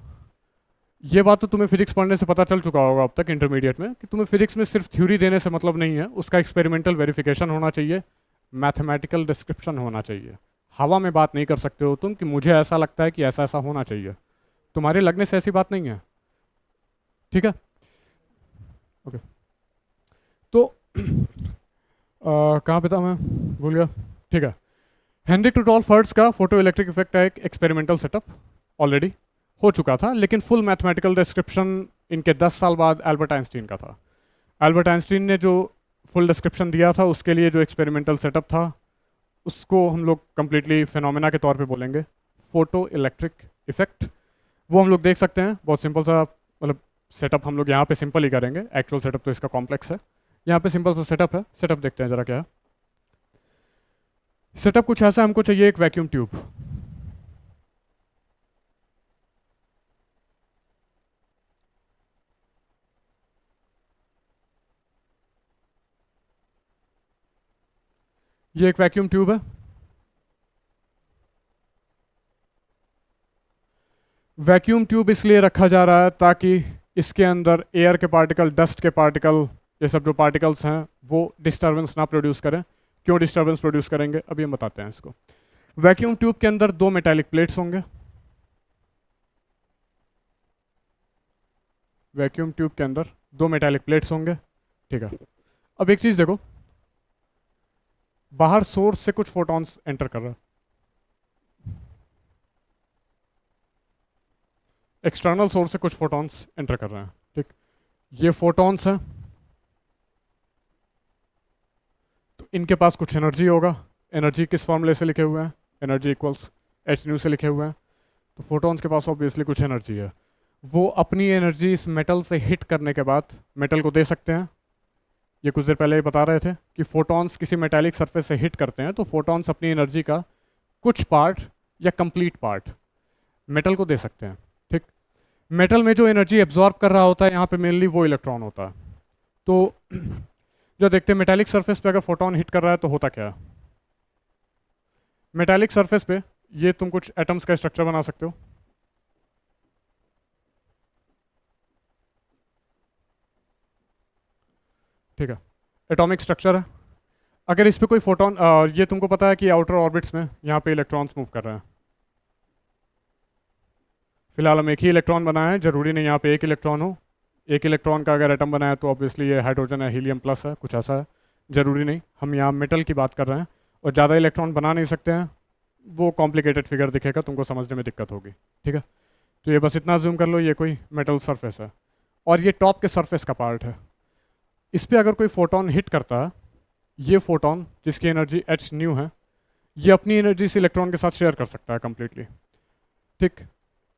ये बात तो तुम्हें फिजिक्स पढ़ने से पता चल चुका होगा अब तक इंटरमीडिएट में, कि तुम्हें फिजिक्स में सिर्फ थ्योरी देने से मतलब नहीं है, उसका एक्सपेरिमेंटल वेरिफिकेशन होना चाहिए, मैथमेटिकल डिस्क्रिप्शन होना चाहिए। हवा में बात नहीं कर सकते हो तुम कि मुझे ऐसा लगता है कि ऐसा ऐसा होना चाहिए, तुम्हारे लगने से ऐसी बात नहीं है। ठीक है, ओके। तो कहाँ पे था मैं, भूल गया। ठीक है, हेनरिक रुडोल्फ हर्ट्ज का फोटो इलेक्ट्रिक इफेक्ट का एक एक्सपेरिमेंटल सेटअप ऑलरेडी हो चुका था, लेकिन फुल मैथमेटिकल डिस्क्रिप्शन इनके 10 साल बाद एल्बर्ट आइंस्टीन का था। एल्बर्ट आइंस्टीन ने जो फुल डिस्क्रिप्शन दिया था, उसके लिए जो एक्सपेरिमेंटल सेटअप था, उसको हम लोग कंप्लीटली फिनोमेना के तौर पे बोलेंगे, फोटो इलेक्ट्रिक इफेक्ट। वो हम लोग देख सकते हैं, बहुत सिंपल सा, मतलब सेटअप हम लोग यहाँ पे सिंपल ही करेंगे, एक्चुअल सेटअप तो इसका कॉम्प्लेक्स है। यहाँ पे सिंपल सा सेटअप है, सेटअप देखते हैं जरा क्या है। सेटअप कुछ ऐसा, हमको चाहिए एक वैक्यूम ट्यूब। ये एक वैक्यूम ट्यूब है। वैक्यूम ट्यूब इसलिए रखा जा रहा है ताकि इसके अंदर एयर के पार्टिकल, डस्ट के पार्टिकल, ये सब जो पार्टिकल्स हैं वो डिस्टर्बेंस ना प्रोड्यूस करें। क्यों डिस्टर्बेंस प्रोड्यूस करेंगे अभी हम बताते हैं इसको। वैक्यूम ट्यूब के अंदर 2 मेटालिक प्लेट्स होंगे। वैक्यूम ट्यूब के अंदर 2 मेटालिक प्लेट्स होंगे। ठीक है, अब एक चीज़ देखो, बाहर सोर्स से कुछ फोटॉन्स एंटर कर रहा है, एक्सटर्नल सोर्स से कुछ फोटॉन्स एंटर कर रहे हैं। ठीक, ये फोटॉन्स हैं, तो इनके पास कुछ एनर्जी होगा। एनर्जी किस फॉर्मूले से लिखे हुए हैं, एनर्जी इक्वल्स एच न्यू से लिखे हुए हैं। तो फोटॉन्स के पास ऑब्वियसली कुछ एनर्जी है, वो अपनी एनर्जी इस मेटल से हिट करने के बाद मेटल को दे सकते हैं। ये कुछ देर पहले ही बता रहे थे कि फोटॉन्स किसी मेटालिक सरफेस से हिट करते हैं तो फोटॉन्स अपनी एनर्जी का कुछ पार्ट या कंप्लीट पार्ट मेटल को दे सकते हैं। ठीक, मेटल में जो एनर्जी एब्जॉर्ब कर रहा होता है यहाँ पे मेनली वो इलेक्ट्रॉन होता है। तो जो देखते हैं मेटालिक सरफेस पे अगर फोटॉन हिट कर रहा है तो होता क्या है। मेटालिक सरफेस पे ये तुम कुछ एटम्स का स्ट्रक्चर बना सकते हो। ठीक है, एटॉमिक स्ट्रक्चर है। अगर इस पे कोई फोटोन, ये तुमको पता है कि आउटर ऑर्बिट्स में यहाँ पे इलेक्ट्रॉन्स मूव कर रहे हैं। फिलहाल हम एक ही इलेक्ट्रॉन बनाए हैं, जरूरी नहीं यहाँ पे एक इलेक्ट्रॉन हो। एक इलेक्ट्रॉन का अगर एटम बनाया तो ऑब्वियसली ये हाइड्रोजन है, हीलियम प्लस है, कुछ ऐसा है, जरूरी नहीं। हम यहाँ मेटल की बात कर रहे हैं और ज़्यादा इलेक्ट्रॉन बना नहीं सकते हैं, वो कॉम्प्लिकेटेड फिगर दिखेगा, तुमको समझने में दिक्कत होगी। ठीक है, तो ये बस इतना जूम कर लो, ये कोई मेटल सरफेस है और ये टॉप के सरफेस का पार्ट है। इस पर अगर कोई फोटोन हिट करता है, ये फोटोन जिसकी एनर्जी एच न्यू है, ये अपनी एनर्जी से इलेक्ट्रॉन के साथ शेयर कर सकता है कंप्लीटली। ठीक,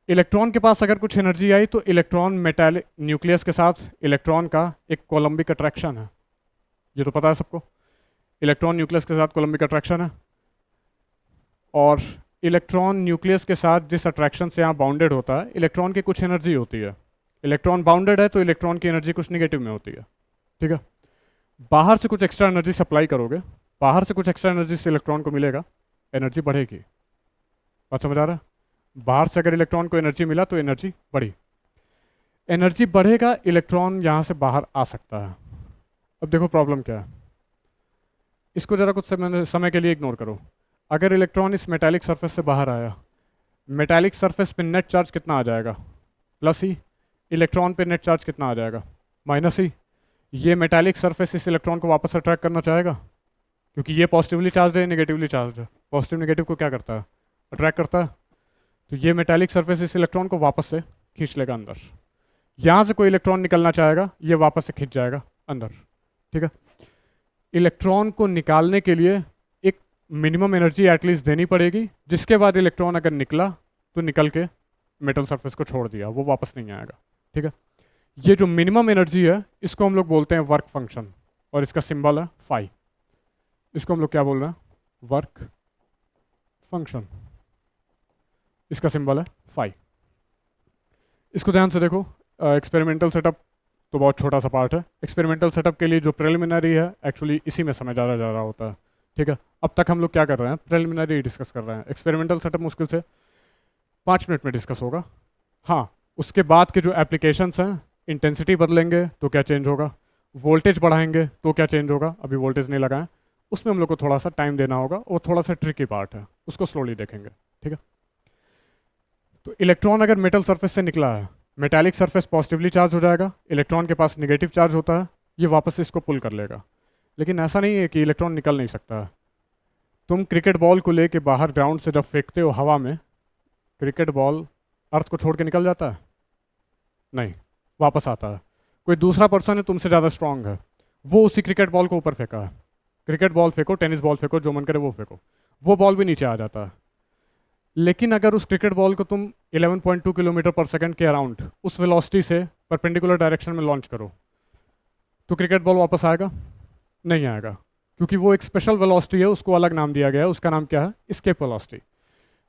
इलेक्ट्रॉन के पास अगर कुछ एनर्जी आई तो इलेक्ट्रॉन मेटालिक न्यूक्लियस के साथ इलेक्ट्रॉन का एक कोलम्बिक अट्रैक्शन है, ये तो पता है सबको। इलेक्ट्रॉन न्यूक्लियस के साथ कोलम्बिक अट्रैक्शन है, और इलेक्ट्रॉन न्यूक्लियस के साथ जिस अट्रैक्शन से यहाँ बाउंडेड होता है, इलेक्ट्रॉन की कुछ एनर्जी होती है। इलेक्ट्रॉन बाउंडेड है तो इलेक्ट्रॉन की एनर्जी कुछ निगेटिव में होती है। ठीक है, बाहर से कुछ एक्स्ट्रा एनर्जी सप्लाई करोगे, बाहर से कुछ एक्स्ट्रा एनर्जी से इलेक्ट्रॉन को मिलेगा, एनर्जी बढ़ेगी। बात समझ आ रहा है? बाहर से अगर इलेक्ट्रॉन को एनर्जी मिला तो एनर्जी बढ़ी, एनर्जी बढ़ेगा, इलेक्ट्रॉन यहाँ से बाहर आ सकता है। अब देखो प्रॉब्लम क्या है, इसको जरा कुछ समय के लिए इग्नोर करो। अगर इलेक्ट्रॉन इस मेटालिक सरफेस से बाहर आया, मेटालिक सरफेस पे नेट चार्ज कितना आ जाएगा, प्लस ही। इलेक्ट्रॉन पे नेट चार्ज कितना आ जाएगा, माइनस ही। ये मेटालिक सरफेस इस इलेक्ट्रॉन को वापस अट्रैक्ट करना चाहेगा, क्योंकि ये पॉजिटिवली चार्ज है, नेगेटिवली चार्ज है। पॉजिटिव नेगेटिव को क्या करता है, अट्रैक्ट करता है। तो ये मेटालिक सरफेस इस इलेक्ट्रॉन को वापस से खींच लेगा अंदर। यहाँ से कोई इलेक्ट्रॉन निकलना चाहेगा, ये वापस से खींच जाएगा अंदर। ठीक है, इलेक्ट्रॉन को निकालने के लिए एक मिनिमम एनर्जी एटलीस्ट देनी पड़ेगी, जिसके बाद इलेक्ट्रॉन अगर निकला तो निकल के मेटल सरफेस को छोड़ दिया, वो वापस नहीं आएगा। ठीक है, ये जो मिनिमम एनर्जी है इसको हम लोग बोलते हैं वर्क फंक्शन, और इसका सिंबल है फाई। इसको हम लोग क्या बोल रहे हैं, वर्क फंक्शन, इसका सिंबल है फाई। इसको ध्यान से देखो, एक्सपेरिमेंटल सेटअप तो बहुत छोटा सा पार्ट है। एक्सपेरिमेंटल सेटअप के लिए जो प्रिलिमिनरी है एक्चुअली इसी में समय ज़्यादा जा रहा होता है। ठीक है, अब तक हम लोग क्या कर रहे हैं, प्रिलिमिनरी डिस्कस कर रहे हैं। एक्सपेरिमेंटल सेटअप मुश्किल से 5 मिनट में डिस्कस होगा। हाँ, उसके बाद के जो एप्लीकेशंस हैं, इंटेंसिटी बदलेंगे तो क्या चेंज होगा, वोल्टेज बढ़ाएंगे तो क्या चेंज होगा, अभी वोल्टेज नहीं लगाएं, उसमें हम लोग को थोड़ा सा टाइम देना होगा, वो थोड़ा सा ट्रिकी पार्ट है, उसको स्लोली देखेंगे, ठीक है। तो इलेक्ट्रॉन अगर मेटल सरफेस से निकला है, मेटालिक सरफेस पॉजिटिवली चार्ज हो जाएगा, इलेक्ट्रॉन के पास नेगेटिव चार्ज होता है, ये वापस इसको पुल कर लेगा। लेकिन ऐसा नहीं है कि इलेक्ट्रॉन निकल नहीं सकता है। तुम क्रिकेट बॉल को लेके बाहर ग्राउंड से जब फेंकते हो हवा में, क्रिकेट बॉल अर्थ को छोड़ के निकल जाता है? नहीं, वापस आता है। कोई दूसरा पर्सन है तुमसे ज़्यादा स्ट्रांग है, वो उसी क्रिकेट बॉल को ऊपर फेंका है, क्रिकेट बॉल फेंको, टेनिस बॉल फेंको, जो मन करे वो फेंको, वो बॉल भी नीचे आ जाता है। लेकिन अगर उस क्रिकेट बॉल को तुम 11.2 किलोमीटर पर सेकंड के अराउंड उस वेलोसिटी से परपेंडिकुलर डायरेक्शन में लॉन्च करो, तो क्रिकेट बॉल वापस आएगा? नहीं आएगा, क्योंकि वो एक स्पेशल वेलोसिटी है, उसको अलग नाम दिया गया है, उसका नाम क्या है, एस्केप वेलोसिटी।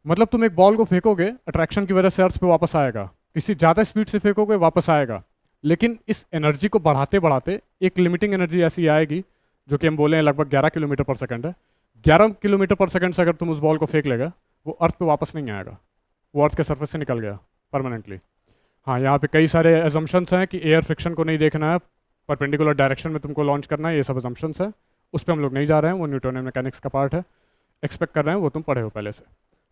मतलब तुम एक बॉल को फेंकोगे, अट्रैक्शन की वजह से अर्थ पे वापस आएगा, किसी ज़्यादा स्पीड से फेंकोगे वापस आएगा, लेकिन इस एनर्जी को बढ़ाते बढ़ाते एक लिमिटिंग एनर्जी ऐसी आएगी, जो कि हम बोले हैं लगभग 11 किलोमीटर पर सेकंड है। 11 किलोमीटर पर सेकंड से अगर तुम उस बॉल को फेंक लेगा, वो अर्थ पे वापस नहीं आएगा, वो अर्थ के सरफेस से निकल गया परमानेंटली। हाँ, यहाँ पे कई सारे एजम्पशंस हैं कि एयर फ्रिक्शन को नहीं देखना है, परपेंडिकुलर डायरेक्शन में तुमको लॉन्च करना है, ये सब एजम्पशंस है, उस पर हम लोग नहीं जा रहे हैं, वो न्यूटोनियन मैकेनिक्स का पार्ट है, एक्सपेक्ट कर रहे हैं वो तुम पढ़े हो पहले से,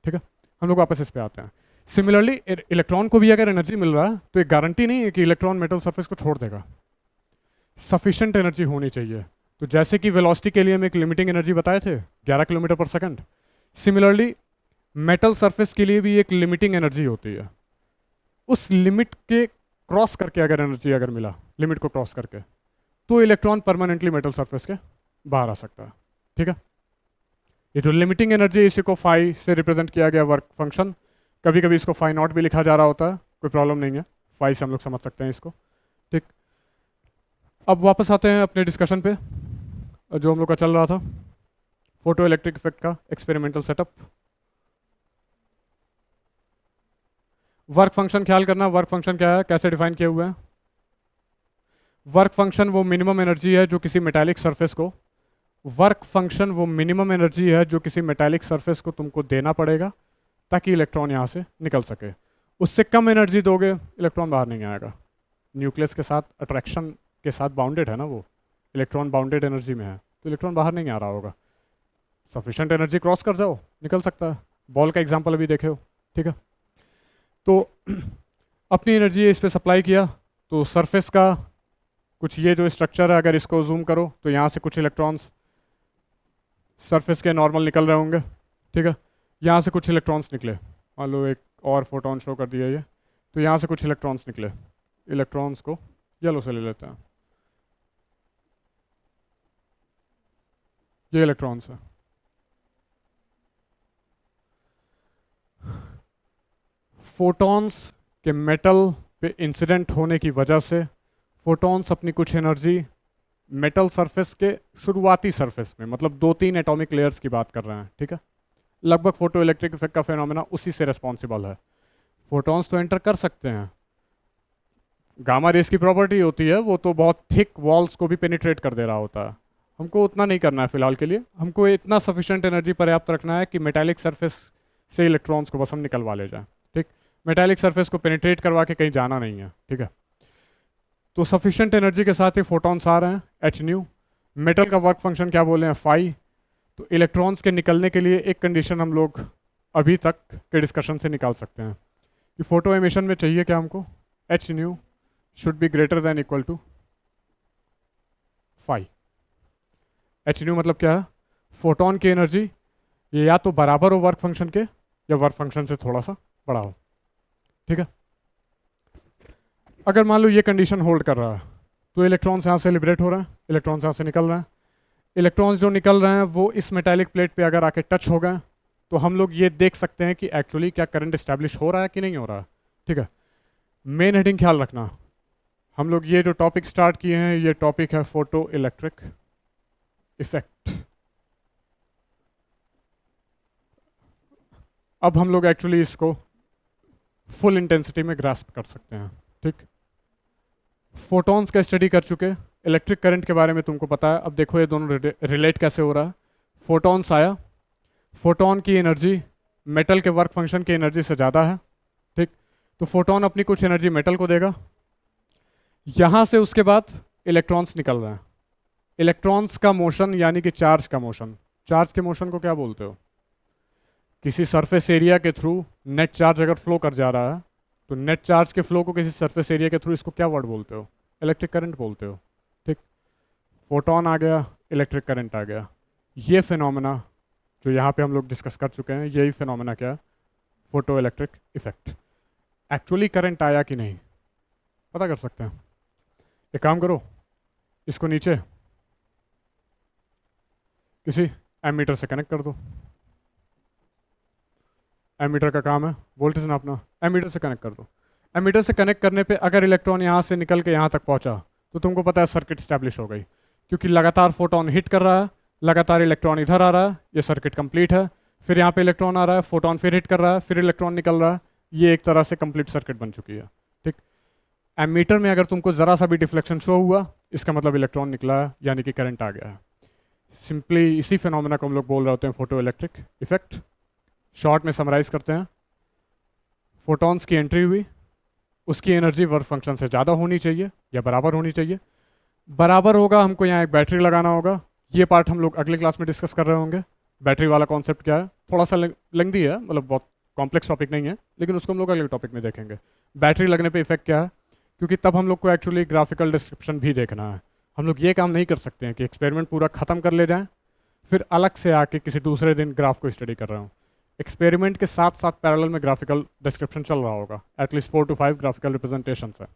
ठीक है। हम लोग वापस इस पे आते हैं। सिमिलरली इलेक्ट्रॉन को भी अगर एनर्जी मिल रहा है, तो एक गारंटी नहीं है कि इलेक्ट्रॉन मेटल सरफेस को छोड़ देगा, सफिशेंट एनर्जी होनी चाहिए। तो जैसे कि वेलोसिटी के लिए हम एक लिमिटिंग एनर्जी बताए थे 11 किलोमीटर पर सेकंड, सिमिलरली मेटल सरफेस के लिए भी एक लिमिटिंग एनर्जी होती है। उस लिमिट के क्रॉस करके अगर एनर्जी अगर मिला, लिमिट को क्रॉस करके, तो इलेक्ट्रॉन परमानेंटली मेटल सरफेस के बाहर आ सकता है, ठीक है। ये जो लिमिटिंग एनर्जी है, इसी को फाई से रिप्रेजेंट किया गया वर्क फंक्शन, कभी कभी इसको फाई नॉट भी लिखा जा रहा होता है, कोई प्रॉब्लम नहीं है, फाई से हम लोग समझ सकते हैं इसको, ठीक। अब वापस आते हैं अपने डिस्कशन पे, जो हम लोग का चल रहा था, फोटो इलेक्ट्रिक इफेक्ट का एक्सपेरिमेंटल सेटअप। वर्क फंक्शन ख्याल करना, वर्क फंक्शन क्या है, कैसे डिफाइन किए हुए हैं। वर्क फंक्शन वो मिनिमम एनर्जी है जो किसी मेटालिक सरफेस को, वर्क फंक्शन वो मिनिमम एनर्जी है जो किसी मेटालिक सरफेस को तुमको देना पड़ेगा ताकि इलेक्ट्रॉन यहाँ से निकल सके। उससे कम एनर्जी दोगे, इलेक्ट्रॉन बाहर नहीं आएगा। न्यूक्लियस के साथ अट्रैक्शन के साथ बाउंडेड है ना, वो इलेक्ट्रॉन बाउंडेड एनर्जी में है, तो इलेक्ट्रॉन बाहर नहीं आ रहा होगा। सफिशेंट एनर्जी क्रॉस कर जाओ, निकल सकता है। बॉल का एग्जाम्पल अभी देखे हो, ठीक है। तो अपनी एनर्जी इस पर सप्लाई किया, तो सरफेस का कुछ ये जो स्ट्रक्चर है, अगर इसको जूम करो तो यहाँ से कुछ इलेक्ट्रॉन्स सरफेस के नॉर्मल निकल रहे होंगे, ठीक है। यहाँ से कुछ इलेक्ट्रॉन्स निकले, मान लो एक और फोटोन शो कर दिया ये, तो यहाँ से कुछ इलेक्ट्रॉन्स निकले, इलेक्ट्रॉन्स को येलो से ले लेते हैं, ये इलेक्ट्रॉन्स है। फोटॉन्स के मेटल पे इंसिडेंट होने की वजह से फोटॉन्स अपनी कुछ एनर्जी मेटल सरफेस के शुरुआती सरफेस में, मतलब 2-3 एटॉमिक लेयर्स की बात कर रहे हैं, ठीक है, लगभग फोटो इलेक्ट्रिक इफेक्ट का फेनोमेना उसी से रिस्पॉन्सिबल है। फोटॉन्स तो एंटर कर सकते हैं, गामा रेस की प्रॉपर्टी होती है, वो तो बहुत थिक वॉल्स को भी पेनिट्रेट कर दे रहा होता है। हमको उतना नहीं करना है फिलहाल के लिए, हमको इतना सफिशिएंट एनर्जी पर्याप्त रखना है कि मेटालिक सरफेस से इलेक्ट्रॉन्स को बस हम निकलवा ले जाएं, ठीक। मेटालिक सरफेस को पेनिट्रेट करवा के कहीं जाना नहीं है, ठीक है। तो सफिशिएंट एनर्जी के साथ ही फोटॉन्स आ रहे हैं, एच न्यू। मेटल का वर्क फंक्शन क्या बोले हैं, फाई। तो इलेक्ट्रॉन्स के निकलने के लिए एक कंडीशन हम लोग अभी तक के डिस्कशन से निकाल सकते हैं कि फोटो एमिशन में चाहिए क्या हमको, H nu should be greater than equal to phi. H nu मतलब क्या है, फोटोन की एनर्जी ये या तो बराबर हो वर्क फंक्शन के, या वर्क फंक्शन से थोड़ा सा बड़ा हो, ठीक है। अगर मान लो ये कंडीशन होल्ड कर रहा है, तो इलेक्ट्रॉन्स यहाँ से लिबरेट हो रहे हैं, इलेक्ट्रॉन्स यहाँ से निकल रहे हैं। इलेक्ट्रॉन्स जो निकल रहे हैं वो इस मेटालिक प्लेट पे अगर आके टच हो गए, तो हम लोग ये देख सकते हैं कि एक्चुअली क्या करंट इस्टेब्लिश हो रहा है कि नहीं हो रहा है, ठीक है। मेन हेडिंग ख्याल रखना, हम लोग ये जो टॉपिक स्टार्ट किए हैं, ये टॉपिक है फोटो इलेक्ट्रिक इफेक्ट। अब हम लोग एक्चुअली इसको फुल इंटेंसिटी में ग्रास्प कर सकते हैं, ठीक। फोटॉन्स का स्टडी कर चुके, इलेक्ट्रिक करंट के बारे में तुमको पता है। अब देखो ये दोनों रिलेट कैसे हो रहा है। फोटॉन्स आया, फोटॉन की एनर्जी मेटल के वर्क फंक्शन की एनर्जी से ज़्यादा है, ठीक। तो फोटोन अपनी कुछ एनर्जी मेटल को देगा, यहाँ से उसके बाद इलेक्ट्रॉन्स निकल रहे हैं। इलेक्ट्रॉन्स का मोशन यानी कि चार्ज का मोशन, चार्ज के मोशन को क्या बोलते हो? किसी सरफेस एरिया के थ्रू नेट चार्ज अगर फ्लो कर जा रहा है तो नेट चार्ज के फ्लो को किसी सरफेस एरिया के थ्रू, इसको क्या वर्ड बोलते हो? इलेक्ट्रिक करंट बोलते हो। ठीक, फोटोन आ गया, इलेक्ट्रिक करंट आ गया। ये फिनोमेना जो यहाँ पे हम लोग डिस्कस कर चुके हैं, यही फिनोमेना क्या है? Photo electric effect. Actually current आया कि नहीं पता कर सकते हैं। एक काम करो, इसको नीचे किसी एमीटर से कनेक्ट कर दो। एमीटर का काम है वोल्टेज नापना, एमीटर से कनेक्ट कर दो। एमीटर से कनेक्ट करने पे अगर इलेक्ट्रॉन यहाँ से निकल के यहाँ तक पहुँचा तो तुमको पता है सर्किट स्टैब्लिश हो गई, क्योंकि लगातार फोटोन हिट कर रहा है, लगातार इलेक्ट्रॉन इधर आ रहा है, ये सर्किट कंप्लीट है। फिर यहाँ पे इलेक्ट्रॉन आ रहा है, फोटोन फिर हिट कर रहा है, फिर इलेक्ट्रॉन निकल रहा है, ये एक तरह से कंप्लीट सर्किट बन चुकी है। ठीक, एमीटर में अगर तुमको ज़रा सा भी डिफ्लेक्शन शो हुआ, इसका मतलब इलेक्ट्रॉन निकला है, यानी कि करंट आ गया है। सिंपली इसी फिनोमेना को हम लोग बोल रहे होते हैं फोटो इलेक्ट्रिक इफेक्ट। शॉर्ट में समराइज करते हैं, फोटॉन्स की एंट्री हुई, उसकी एनर्जी वर्क फंक्शन से ज़्यादा होनी चाहिए या बराबर होनी चाहिए। बराबर होगा, हमको यहाँ एक बैटरी लगाना होगा। ये पार्ट हम लोग अगली क्लास में डिस्कस कर रहे होंगे। बैटरी वाला कॉन्सेप्ट क्या है, थोड़ा सा लेंथी है, मतलब बहुत कॉम्प्लेक्स टॉपिक नहीं है, लेकिन उसको हम लोग अगले टॉपिक में देखेंगे। बैटरी लगने पे इफेक्ट क्या है, क्योंकि तब हम लोग को एक्चुअली ग्राफिकल डिस्क्रिप्शन भी देखना है। हम लोग ये काम नहीं कर सकते हैं कि एक्सपेरिमेंट पूरा ख़त्म कर ले जाएं फिर अलग से आके किसी दूसरे दिन ग्राफ को स्टडी कर रहा हूँ। एक्सपेरिमेंट के साथ साथ पैरेलल में ग्राफिकल डिस्क्रिप्शन चल रहा होगा, एटलीस्ट 4 to 5 ग्राफिकल रिप्रेजेंटेशन है।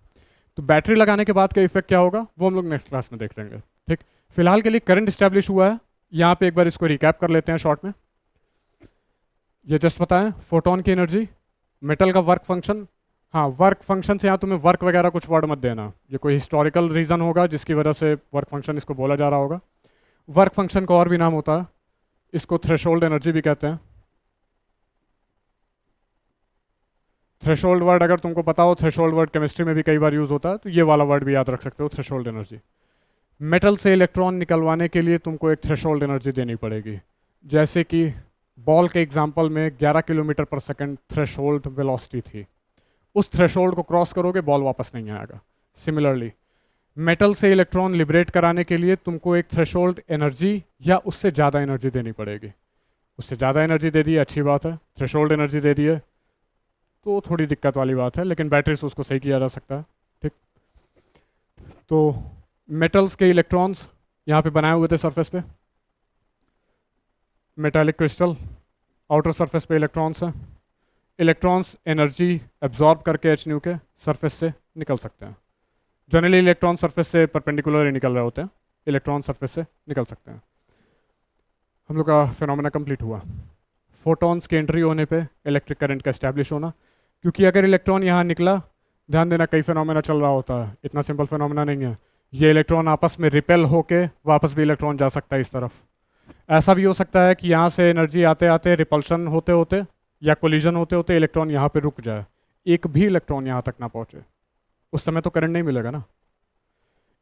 तो बैटरी लगाने के बाद का इफेक्ट क्या होगा वो हम लोग नेक्स्ट क्लास में देख लेंगे। ठीक, फिलहाल के लिए करंट स्टैब्लिश हुआ है। यहाँ पे एक बार इसको रिकैप कर लेते हैं शॉर्ट में। ये जस्ट बताएं, फोटोन की एनर्जी, मेटल का वर्क फंक्शन। हाँ, वर्क फंक्शन से यहाँ तुम्हें वर्क वगैरह कुछ वर्ड मत देना, ये कोई हिस्टोरिकल रीज़न होगा जिसकी वजह से वर्क फंक्शन इसको बोला जा रहा होगा। वर्क फंक्शन का और भी नाम होता है, इसको थ्रेशोल्ड एनर्जी भी कहते हैं। थ्रेशोल्ड वर्ड अगर तुमको पता हो, थ्रेशोल्ड वर्ड केमिस्ट्री में भी कई बार यूज़ होता है, तो ये वाला वर्ड भी याद रख सकते हो, थ्रेशोल्ड एनर्जी। मेटल से इलेक्ट्रॉन निकलवाने के लिए तुमको एक थ्रेशोल्ड एनर्जी देनी पड़ेगी। जैसे कि बॉल के एग्जाम्पल में 11 किलोमीटर पर सेकेंड थ्रेशोल्ड वेलोसिटी थी, उस थ्रेशोल्ड को क्रॉस करोगे बॉल वापस नहीं आएगा। सिमिलरली मेटल से इलेक्ट्रॉन लिबरेट कराने के लिए तुमको एक थ्रेशोल्ड एनर्जी या उससे ज़्यादा एनर्जी देनी पड़ेगी। उससे ज़्यादा एनर्जी दे दी अच्छी बात है, थ्रेशोल्ड एनर्जी दे दी है तो थोड़ी दिक्कत वाली बात है, लेकिन बैटरी से उसको सही किया जा सकता है। ठीक, तो मेटल्स के इलेक्ट्रॉन्स यहाँ पे बनाए हुए थे सरफेस पे, मेटालिक क्रिस्टल, आउटर सरफेस पे इलेक्ट्रॉन्स हैं। इलेक्ट्रॉन्स एनर्जी एब्जॉर्ब करके HNU के सरफेस से निकल सकते हैं। जनरली इलेक्ट्रॉन सरफेस से परपेंडिकुलर ही निकल रहे होते हैं, इलेक्ट्रॉन सरफेस से निकल सकते हैं। हम लोग का फिनोमेना कंप्लीट हुआ। फोटॉन्स की एंट्री होने पे इलेक्ट्रिक करंट का एस्टैब्लिश होना, क्योंकि अगर इलेक्ट्रॉन यहाँ निकला, ध्यान देना कई फिनोमेना चल रहा होता है, इतना सिंपल फिनोमेना नहीं है। ये इलेक्ट्रॉन आपस में रिपेल होके वापस भी इलेक्ट्रॉन जा सकता है इस तरफ। ऐसा भी हो सकता है कि यहाँ से एनर्जी आते आते रिपल्शन होते होते या कोलिजन होते होते इलेक्ट्रॉन यहाँ पे रुक जाए, एक भी इलेक्ट्रॉन यहाँ तक ना पहुँचे, उस समय तो करंट नहीं मिलेगा ना।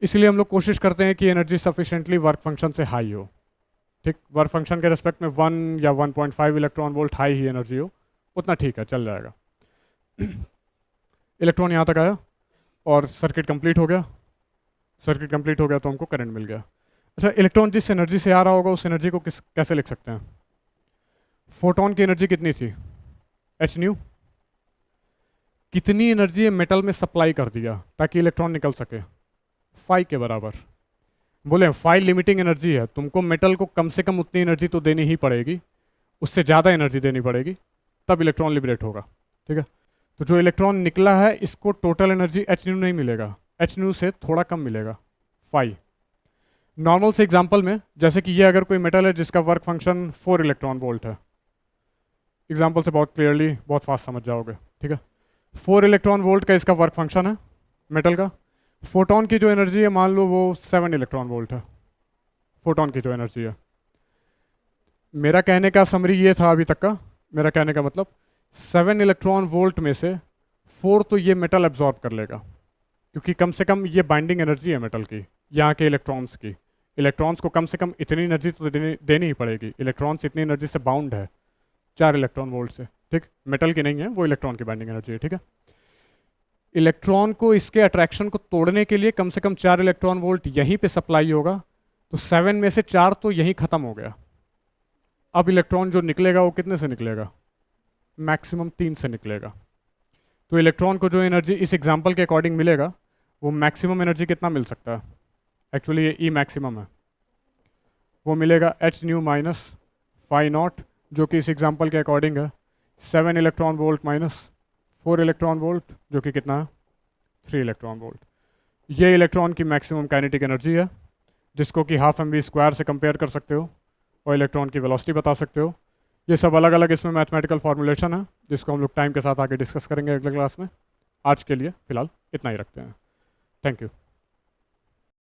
इसलिए हम लोग कोशिश करते हैं कि एनर्जी सफिशिएंटली वर्क फंक्शन से हाई हो। ठीक, वर्क फंक्शन के रिस्पेक्ट में 1 या 1.5 इलेक्ट्रॉन वोल्ट हाई ही एनर्जी हो, उतना ठीक है, चल जाएगा। इलेक्ट्रॉन यहाँ तक आया और सर्किट कंप्लीट हो गया। सर्किट कंप्लीट हो गया तो हमको करंट मिल गया। अच्छा, इलेक्ट्रॉन जिस एनर्जी से आ रहा होगा उस एनर्जी को कैसे लिख सकते हैं? फोटोन की एनर्जी कितनी थी? HNU। कितनी एनर्जी मेटल में सप्लाई कर दिया ताकि इलेक्ट्रॉन निकल सके? 5 के बराबर। बोले 5 लिमिटिंग एनर्जी है, तुमको मेटल को कम से कम उतनी एनर्जी तो देनी ही पड़ेगी, उससे ज़्यादा एनर्जी देनी पड़ेगी, तब इलेक्ट्रॉन लिबरेट होगा। ठीक है, तो जो इलेक्ट्रॉन निकला है इसको टोटल एनर्जी HNU नहीं मिलेगा, HNU से थोड़ा कम मिलेगा, 5। नॉर्मल से एग्जाम्पल में, जैसे कि ये अगर कोई मेटल है जिसका वर्क फंक्शन 4 इलेक्ट्रॉन वोल्ट है, एग्जाम्पल से बहुत क्लियरली बहुत फास्ट समझ जाओगे। ठीक है, 4 इलेक्ट्रॉन वोल्ट का इसका वर्क फंक्शन है मेटल का। फोटोन की जो एनर्जी है मान लो वो 7 इलेक्ट्रॉन वोल्ट है, फोटोन की जो एनर्जी है। मेरा कहने का समरी ये था अभी तक का, मेरा कहने का मतलब 7 इलेक्ट्रॉन वोल्ट में से 4 तो ये मेटल एब्जॉर्ब कर लेगा, क्योंकि कम से कम ये बाइंडिंग एनर्जी है मेटल की, यहाँ के इलेक्ट्रॉन्स की। इलेक्ट्रॉन्स को कम से कम इतनी एनर्जी तो देनी ही पड़ेगी, इलेक्ट्रॉन्स इतनी एनर्जी से बाउंड है 4 इलेक्ट्रॉन वोल्ट से। ठीक, मेटल की नहीं है, वो इलेक्ट्रॉन की बाइंडिंग एनर्जी है। ठीक है, इलेक्ट्रॉन को इसके अट्रैक्शन को तोड़ने के लिए कम से कम 4 इलेक्ट्रॉन वोल्ट यहीं पे सप्लाई होगा, तो 7 में से 4 तो यहीं ख़त्म हो गया। अब इलेक्ट्रॉन जो निकलेगा वो कितने से निकलेगा? मैक्सिमम 3 से निकलेगा। तो इलेक्ट्रॉन को जो एनर्जी इस एग्जांपल के अकॉर्डिंग मिलेगा वो मैक्सिमम एनर्जी कितना मिल सकता है? एक्चुअली ये ई मैक्सिमम है, वो मिलेगा H nu minus phi naught, जो कि इस एग्जांपल के अकॉर्डिंग है 7 electron volt minus 4 electron volt, जो कि कितना है? 3 इलेक्ट्रॉन वोल्ट। ये इलेक्ट्रॉन की मैक्सिमम काइनेटिक एनर्जी है, जिसको कि हाफ एम वी स्क्वायर से कंपेयर कर सकते हो और इलेक्ट्रॉन की वेलोसिटी बता सकते हो। ये सब अलग अलग इसमें मैथमेटिकल फॉर्मुलेशन है, जिसको हम लोग टाइम के साथ आगे डिस्कस करेंगे अगले क्लास में। आज के लिए फ़िलहाल इतना ही रखते हैं। Thank you.